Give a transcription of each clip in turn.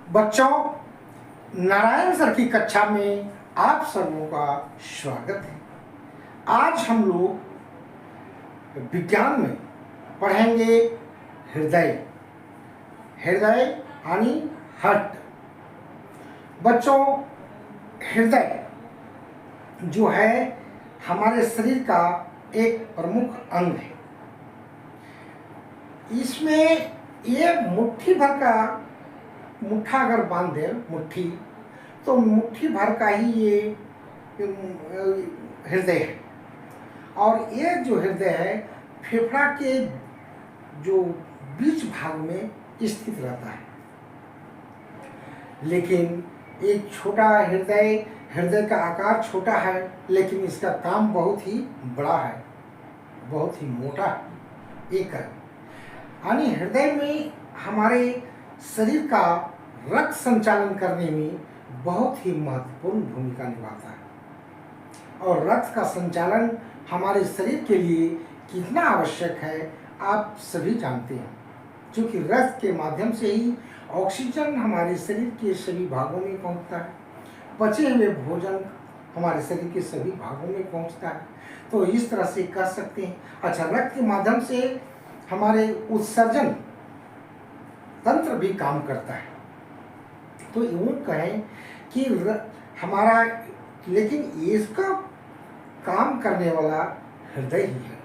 बच्चों, नारायण सर की कक्षा में आप सबों का स्वागत है। आज हम लोग विज्ञान में पढ़ेंगे हृदय। हृदय यानी हार्ट। बच्चों, हृदय जो है हमारे शरीर का एक प्रमुख अंग है। इसमें ये मुट्ठी भर का मुट्ठा अगर बांध दे मुट्ठी, तो मुट्ठी भर का ही ये हृदय है। और ये जो हृदय है फेफड़ा के जो बीच भाग में स्थित रहता है। लेकिन एक छोटा हृदय, हृदय का आकार छोटा है, लेकिन इसका काम बहुत ही बड़ा है, बहुत ही मोटा है। एक है यानी हृदय में हमारे शरीर का रक्त संचालन करने में बहुत ही महत्वपूर्ण भूमिका निभाता है। और रक्त का संचालन हमारे शरीर के लिए कितना आवश्यक है आप सभी जानते हैं, क्योंकि रक्त के माध्यम से ही ऑक्सीजन हमारे शरीर के सभी भागों में पहुंचता है, पचे हुए भोजन हमारे शरीर के सभी भागों में पहुंचता है। तो इस तरह से कह सकते हैं। अच्छा, रक्त के माध्यम से हमारे उत्सर्जन तंत्र भी काम करता है। तो यूँ कहें कि हमारा, लेकिन इसका काम करने वाला हृदय ही है।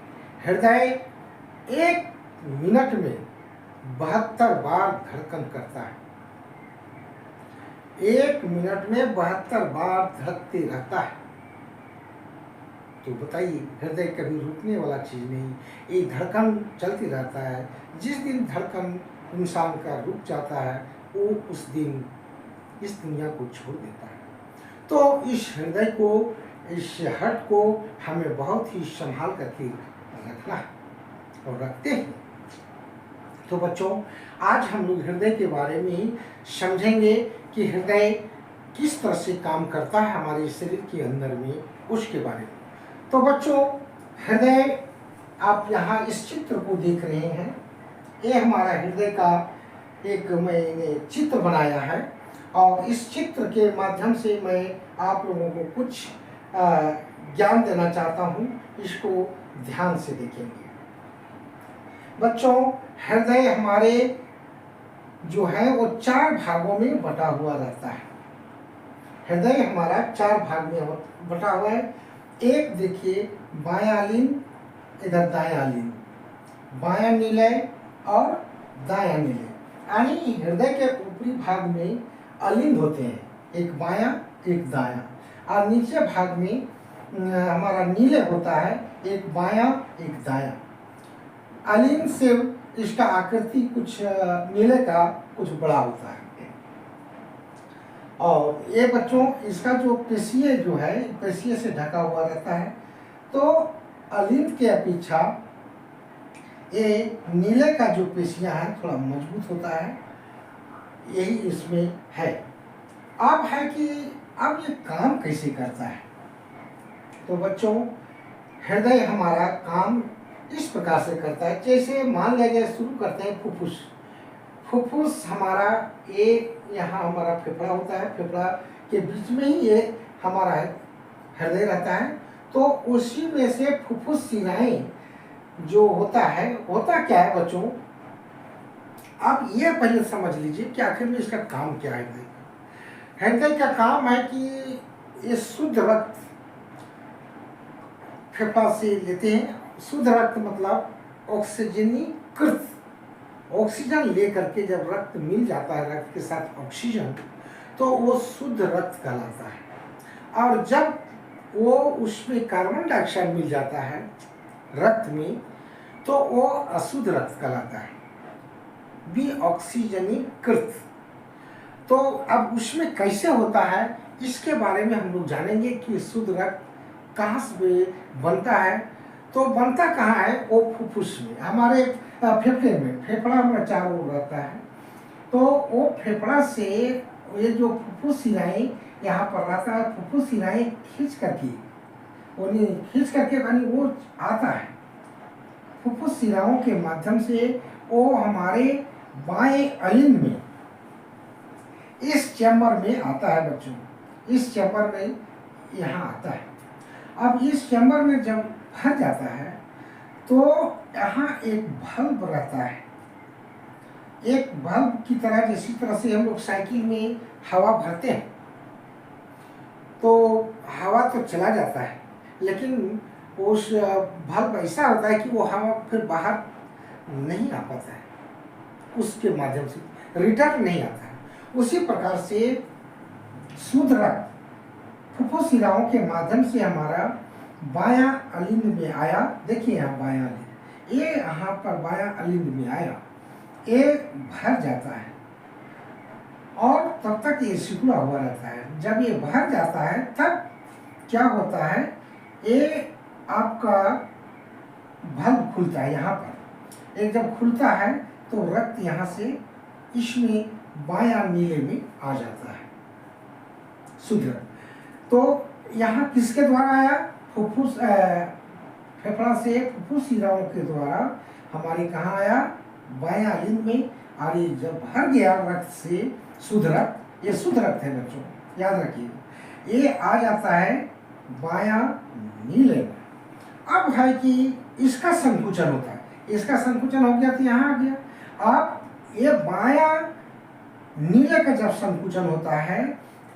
हृदय एक मिनट में 72 बार धड़कन करता है। एक मिनट में 72 बार धड़कते रहता है। तो बताइए, हृदय कभी रुकने वाला चीज नहीं, ये धड़कन चलती रहता है। जिस दिन धड़कन इंसान का रुक जाता है, वो उस दिन इस दुनिया को छोड़ देता है। तो इस हृदय को, इस हार्ट को हमें बहुत ही संभाल करके रखना है और रखते हैं। तो बच्चों, आज हम लोग हृदय के बारे में ही समझेंगे कि हृदय किस तरह से काम करता है हमारे शरीर के अंदर में, उसके बारे में। तो बच्चों, हृदय, आप यहाँ इस चित्र को देख रहे हैं, ये हमारा हृदय का एक मैंने चित्र बनाया है। और इस चित्र के माध्यम से मैं आप लोगों को कुछ ज्ञान देना चाहता हूँ। इसको ध्यान से देखेंगे। बच्चों, हृदय हमारे जो है वो 4 भागों में बटा हुआ रहता है। हृदय हमारा 4 भाग में बटा हुआ है। एक देखिए, बायां लीन, इधर दायां लीन, बायां निलय और दायां निलय। यानी हृदय के ऊपरी भाग में अलिंद होते हैं, एक बायां एक दायां, और नीचे भाग में हमारा नीले होता है, एक बायां एक दायां। अलिंद से इसका आकृति कुछ नीले का कुछ बड़ा होता है। और ये बच्चों, इसका जो पेशिये जो है, पेशिये से ढका हुआ रहता है। तो अलिंद के अपेक्षा ये नीले का जो पेशियां है थोड़ा मजबूत होता है, यही इसमें है। अब है कि अब ये काम कैसे करता है। तो बच्चों, हृदय हमारा काम इस प्रकार से करता है। जैसे मान लीजिए, शुरू करते हैं फुफ्फुस। फुफ्फुस हमारा, ये यहाँ हमारा फेफड़ा होता है, फेफड़ा के बीच में ही ये हमारा हृदय रहता है। तो उसी में से फुफ्फुस शिराएं जो होता है, होता क्या है बच्चों, आप ये पहले समझ लीजिए कि आखिर में इसका काम क्या है। हृदय का, हृदय का काम है कि ये शुद्ध रक्त फेफड़ा से लेते हैं। शुद्ध रक्त मतलब ऑक्सीजनीकृत, ऑक्सीजन लेकर के जब रक्त मिल जाता है, रक्त के साथ ऑक्सीजन, तो वो शुद्ध रक्त कहलाता है। और जब वो उसमें कार्बन डाइऑक्साइड मिल जाता है रक्त में, तो वो अशुद्ध रक्त कहलाता है, विऑक्सीजनीकृत। तो अब उसमें कैसे होता है, इसके बारे में हम लोग जानेंगे कि शुद्ध रक्त कहाँ से बनता है। तो बनता कहाँ है, वो फुफ्फुस में, हमारे फेफड़े में। फेफड़ा हमारा चारों ओर रहता है। तो वो फेफड़ा से ये जो फुफ्फुस शिराएं यहाँ पर रहता है, फुफ्फुस शिराएं खींच करके, यानी वो आता है फुफ्फुस शिराओं के माध्यम से, वो हमारे बाएं अलिंद में इस चैम्बर में आता है बच्चों, इस चैम्बर में यहाँ आता है। अब इस चैम्बर में जब भर जाता है तो यहाँ एक बल्ब रहता है, एक बल्ब की तरह, जिसी तरह से हम लोग साइकिल में हवा भरते हैं तो हवा तो चला जाता है, लेकिन उस बल्ब ऐसा होता है कि वो हवा फिर बाहर नहीं आ पाता है, उसके माध्यम से रिटर्न नहीं आता है। उसी प्रकार से शुद्ध रक्त फुफ्फुस शिराओं के माध्यम से हमारा बायां अलिंद में आया। देखिए यहाँ बायां अलिंद, ये यहाँ पर बायां अलिंद में आया, ये भर जाता है और तब तक ये सिकुड़ा हुआ रहता है। जब ये भर जाता है तब क्या होता है, ये आपका बल्ब खुलता है यहाँ पर। एक जब खुलता है तो रक्त यहाँ से इसमें बायां नीले में आ जाता है शुद्ध रक्त। तो यहाँ किसके द्वारा आया, फुफ्फुस फेफड़ा से फुफ्फुस शिराओं के द्वारा हमारे कहाँ आया, बायां अलिंद में। और ये जब भर गया रक्त से शुद्ध रक्त, ये शुद्ध रक्त है बच्चों, याद रखिए, ये आ जाता है बायां नीले में। अब है कि इसका संकुचन होता है, इसका संकुचन हो गया तो यहाँ आ गया। अब ये बायां नीले का जब संकुचन होता है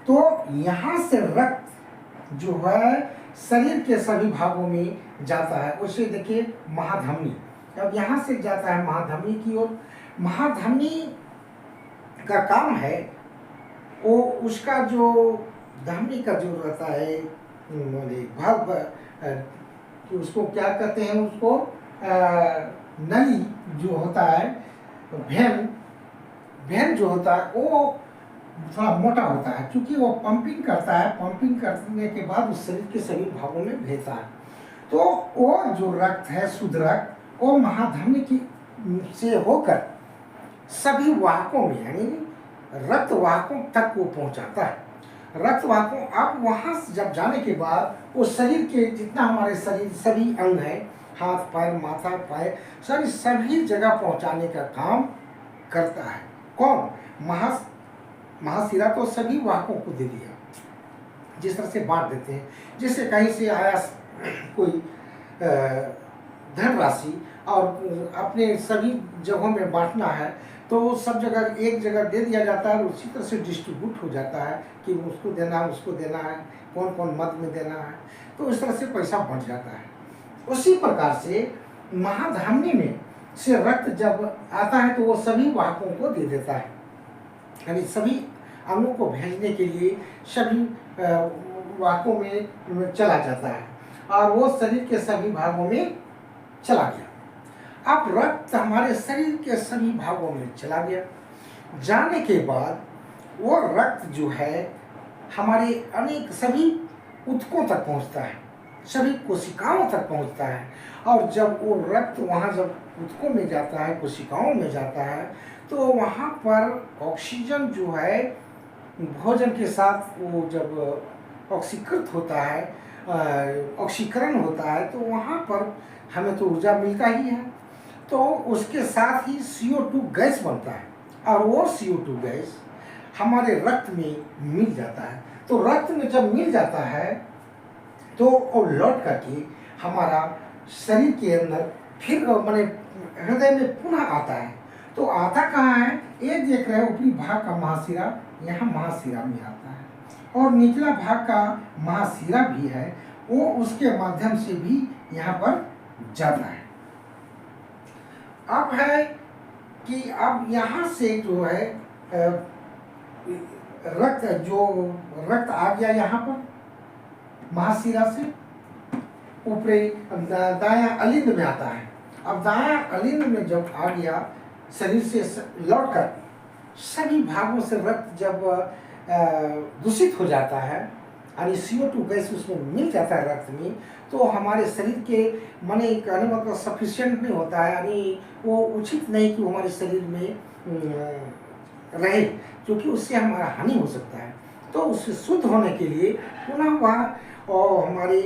तो यहाँ से रक्त जो है शरीर के सभी भागों में जाता है। उसे देखिए महाधमनी, अब यहाँ से जाता है महाधमनी की ओर। महाधमनी का काम है वो उसका जो धमनी का जो रहता है भाग, उसको क्या कहते हैं, उसको नली जो होता है, वेन जो होता है वो थोड़ा मोटा होता है, क्योंकि वो पंपिंग करता है, पंपिंग करने के बाद उस शरीर के सभी भागों में भेजता है। तो वो जो रक्त है शुद्ध रक्त, वो महाधमनी की से होकर सभी वाहकों में यानी रक्त वाहकों तक वो पहुंचाता है। रक्त वाहकों, अब वहाँ जब जाने के बाद वो शरीर के जितना हमारे शरीर सभी अंग है, हाथ पैर माथा पैर सभी जगह पहुंचाने का काम करता है। कौन, महाशिरा तो सभी वाहकों को दे दिया, जिस तरह से बांट देते हैं, जैसे कहीं से आया कोई धनराशि और अपने सभी जगहों में बांटना है तो सब जगह एक जगह दे दिया जाता है और उसी तरह से डिस्ट्रीब्यूट हो जाता है कि उसको देना है, उसको देना है, कौन कौन मद में देना है, तो इस तरह से पैसा बंट जाता है। उसी प्रकार से महाधमनी में से रक्त जब आता है तो वो सभी वाहकों को दे देता है, यानी सभी अंगों को भेजने के लिए सभी वाहकों में चला जाता है और वो शरीर के सभी भागों में चला गया। अब रक्त हमारे शरीर के सभी भागों में चला गया, जाने के बाद वो रक्त जो है हमारे अनेक सभी ऊतकों तक पहुंचता है, सभी कोशिकाओं तक पहुंचता है। और जब वो रक्त वहाँ जब ऊतकों में जाता है, कोशिकाओं में जाता है, तो वहाँ पर ऑक्सीजन जो है भोजन के साथ वो जब ऑक्सीकृत होता है, ऑक्सीकरण होता है, तो वहाँ पर हमें तो ऊर्जा मिलता ही है, तो उसके साथ ही CO2 गैस बनता है और वो CO2 गैस हमारे रक्त में मिल जाता है। तो रक्त में जब मिल जाता है तो वो लौट करके हमारा शरीर के अंदर फिर माने हृदय में पुनः आता है। तो आता कहाँ है, ये देख रहे हैं ऊपरी भाग का महाशिरा, यहाँ महाशिरा में आता है और निचला भाग का महाशिरा भी है, वो उसके माध्यम से भी यहाँ पर जाता है। अब है कि अब यहाँ से जो है रक्त आ गया यहाँ पर महाशिरा से ऊपरी दायां अलिंद में आता है। अब दायां अलिंद में जब आ गया शरीर से लौटकर सभी भागों से रक्त जब दूषित हो जाता है यानी CO2 गैस उसमें मिल जाता है रक्त में, तो हमारे शरीर के माने कहने मतलब सफिशिएंट नहीं होता है, यानी वो उचित नहीं कि हमारे शरीर में रहे, क्योंकि उससे हमारा हानि हो सकता है। तो उससे शुद्ध होने के लिए पुनः वह और हमारे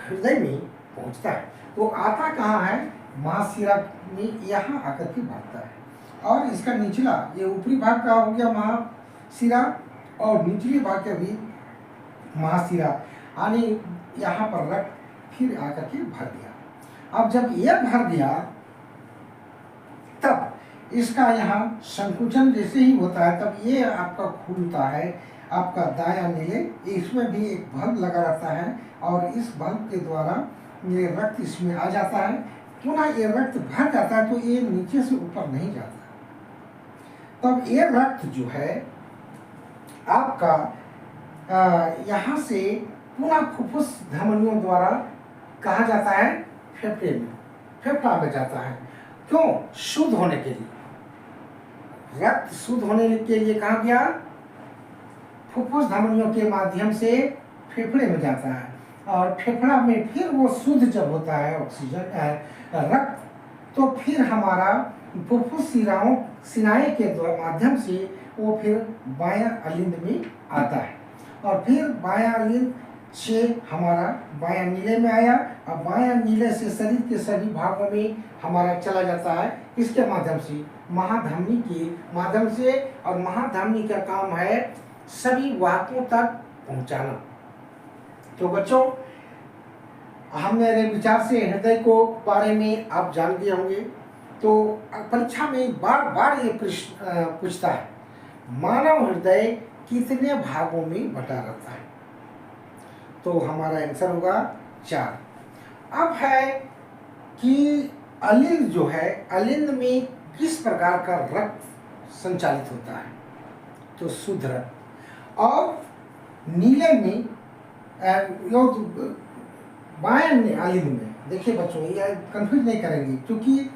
हृदय में पहुंचता है। तो आता कहाँ है, महाशिरा में यहाँ आकर के भागता है। और इसका निचला ये ऊपरी भाग का हो गया महाशिरा और निचले भाग का भी महाशिरा यानी यहाँ पर रक्त फिर आकर के भर गया। अब जब ये भर गया तब इसका यहाँ संकुचन जैसे ही होता है तब ये आपका खुलता है, आपका दायां नीले, इसमें भी एक बल्ब लगा रहता है और इस बल्ब के द्वारा ये रक्त इसमें आ जाता है। पुनः ये रक्त भर जाता है तो ये नीचे से ऊपर नहीं जाता। तब ये रक्त जो है आपका यहाँ से पुनः फुफ्फुस धमनियों द्वारा कहा जाता है फेफड़े में, फेफड़ा में जाता है। क्यों? शुद्ध होने के लिए, रक्त शुद्ध होने के लिए कहा गया फुफ्फुस धमनियों के माध्यम से फेफड़े में जाता है और फेफड़ा में फिर वो शुद्ध जब होता है ऑक्सीजन रक्त, तो फिर हमारा फुफ्फुस सिनाए के माध्यम से वो फिर बायां अलिंद में आता है और फिर बायां अलिंद से हमारा बायां नीले में आया और बायां नीले से शरीर के सभी भागों में हमारा चला जाता है। इसके माध्यम से महाधमनी के माध्यम से, और महाधमनी का काम है सभी वातों तक पहुंचाना। तो बच्चों, हम मेरे विचार से हृदय को बारे में आप जान गए होंगे। तो परीक्षा में बार बार ये प्रश्न पूछता है, मानव हृदय कितने भागों में बटा रहता है? तो हमारा आंसर होगा 4। अब है कि अलिंद जो है, अलिंद में किस प्रकार का रक्त संचालित होता है? तो शुद्ध रक्त। और नीले में बाएं अलिंद में, देखिए बच्चों ये कंफ्यूज नहीं करेंगे क्योंकि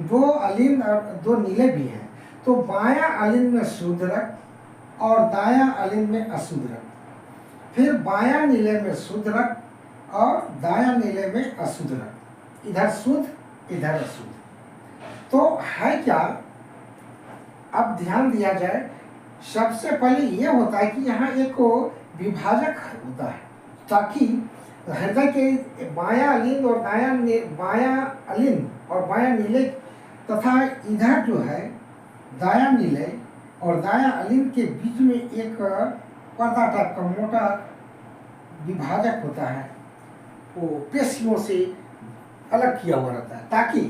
2 अलिंद और 2 नीले भी हैं। तो बायां अलिंद में शुद्ध रक्त और दायां अलिंद में अशुद्ध रक्त, फिर बायां नीले में शुद्ध रक्त और दायां नीले में अशुद्ध रक्त, इधर शुद्ध इधर अशुद्ध। तो है क्या, अब ध्यान दिया जाए, सबसे पहले ये होता है कि यहाँ एक विभाजक होता है ताकि हृदय के बायां अलिंद और बायां अलिंद और बायां नीले तथा इधर जो है दायां नीले और दायां अलिंद के बीच में एक पर्दा टाइप का मोटा विभाजक होता है, वो पेशियों से अलग किया हुआ रहता है ताकि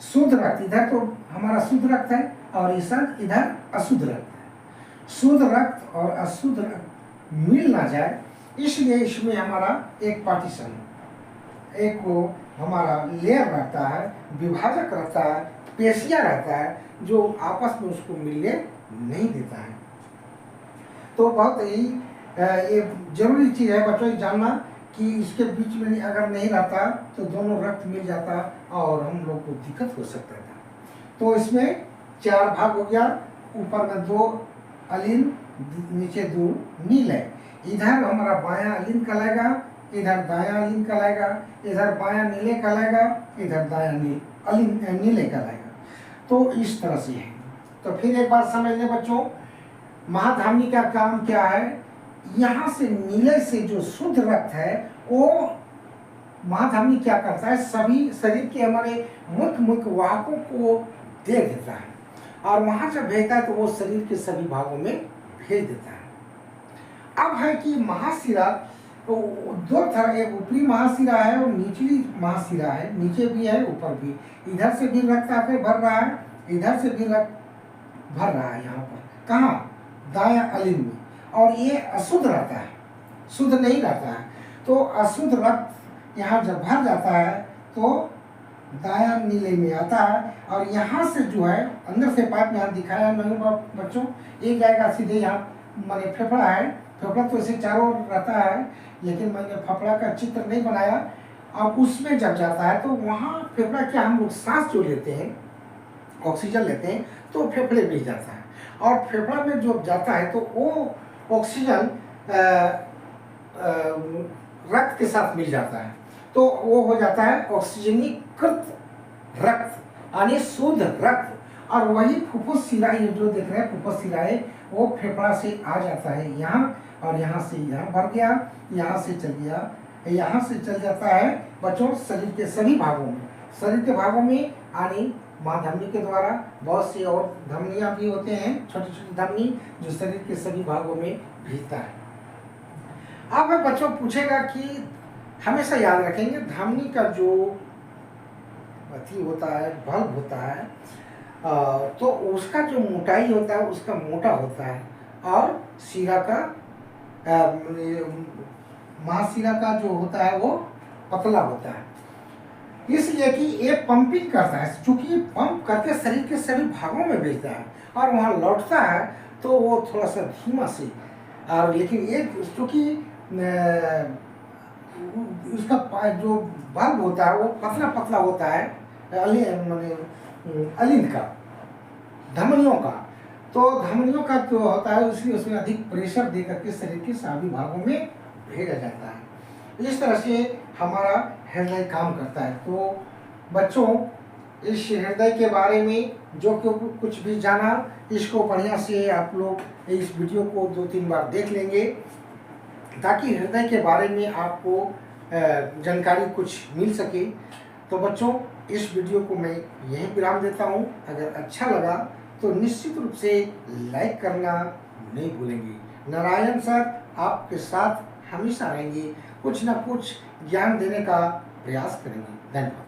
शुद्ध रक्त, इधर तो हमारा शुद्ध रक्त है और इधर अशुद्ध रक्त है, शुद्ध रक्त और अशुद्ध रक्त मिल ना जाए, इसलिए इसमें हमारा एक पार्टीशन, एक वो हमारा लेयर रहता है, विभाजक रहता है, पेशियां रहता है जो आपस में उसको मिलने नहीं देता है। तो बहुत ही ये जरूरी चीज़ है बच्चों ये जानना कि इसके बीच में अगर नहीं रहता तो दोनों रक्त मिल जाता और हम लोग को दिक्कत हो सकता था। तो इसमें 4 भाग हो गया, ऊपर में 2 अलिंद, नीचे 2 नीले। इधर हमारा बायां अलिंद कहलाएगा, इधर दायां अलिंद कहलाएगा, इधर बायां नीले कहलाएगा, इधर दायां नीले कहलाएगा। तो इस तरह से है। तो फिर एक बार समझ लें बच्चों, महाधमनी का काम क्या है? यहाँ से नीले से जो शुद्ध रक्त है वो महाधमनी क्या करता है, सभी शरीर के हमारे मुख्य वाहकों को दे देता है और वहां से भेजता है तो वो शरीर के सभी भागों में भेज देता है। अब है कि महाशिरा, तो 2 तरह, एक ऊपरी महाशिरा है और निचली महाशिरा है, नीचे भी है ऊपर भी। इधर से भी रक्त आकर भर रहा है, इधर से भी रक्त भर रहा है। यहाँ पर कहाँ? दायां अलिंद में। और ये अशुद्ध रहता है, शुद्ध नहीं रहता है। तो अशुद्ध रक्त यहाँ जब भर जाता है तो दायां नीले में आता है और यहाँ से जो है अंदर से पाइप में यहाँ दिखाया नहीं बच्चों, एक जाएगा सीधे यहाँ, माने फेफड़ा है, फेफड़ा तो इसे चारों ओर रहता है लेकिन मैंने फेफड़ा का चित्र नहीं बनाया। अब उसमें जब जाता है तो वहाँ फेफड़ा क्या, हम लोग सांस जो लेते हैं, ऑक्सीजन लेते हैं तो फेफड़े में जाता है और फेफड़ा में जो जाता है तो वो ऑक्सीजन रक्त के साथ मिल जाता है तो वो हो जाता है ऑक्सीजनीकृत रक्त यानी शुद्ध रक्त। और वही फुफ्फुस सिराई जो देख रहे हैं, फुफ्फुस सिराई वो फेफड़ा से आ जाता है यहाँ और यहाँ से यहाँ भर गया, यहाँ से चल गया, यहाँ से चल जाता है बच्चों शरीर के सभी भागों में, शरीर के भागों में यानी माँ धमनी के द्वारा बहुत सी और धमनियाँ भी होते हैं, छोटी छोटी धमनी जो शरीर के सभी भागों में भेजता है। अब बच्चों पूछेगा कि हमेशा याद रखेंगे धमनी का जो अति होता है, बल्ब होता है, तो उसका जो मोटाई होता है उसका मोटा होता है, और शिरा का महाशिरा का जो होता है वो पतला होता है। इसलिए कि ये पंपिंग करता है, चूंकि पंप करके शरीर के सभी भागों में भेजता है और वहाँ लौटता है तो वो थोड़ा सा धीमा से, और लेकिन एक चूंकि उसका जो बल्ब होता है वो पतला पतला होता है, अलिंद का, धमनियों का, तो धमनियों का जो होता है इसलिए उसमें अधिक प्रेशर दे करके शरीर के सभी भागों में भेजा जाता है। इस तरह से हमारा हृदय काम करता है। तो बच्चों, इस हृदय के बारे में जो कुछ भी जाना, इसको बढ़िया से आप लोग इस वीडियो को 2-3 बार देख लेंगे ताकि हृदय के बारे में आपको जानकारी कुछ मिल सके। तो बच्चों, इस वीडियो को मैं यहीं विराम देता हूँ। अगर अच्छा लगा तो निश्चित रूप से लाइक करना नहीं भूलेंगे। नारायण सर आपके साथ हमेशा रहेंगे, कुछ ना कुछ ज्ञान देने का प्रयास करेंगे। धन्यवाद।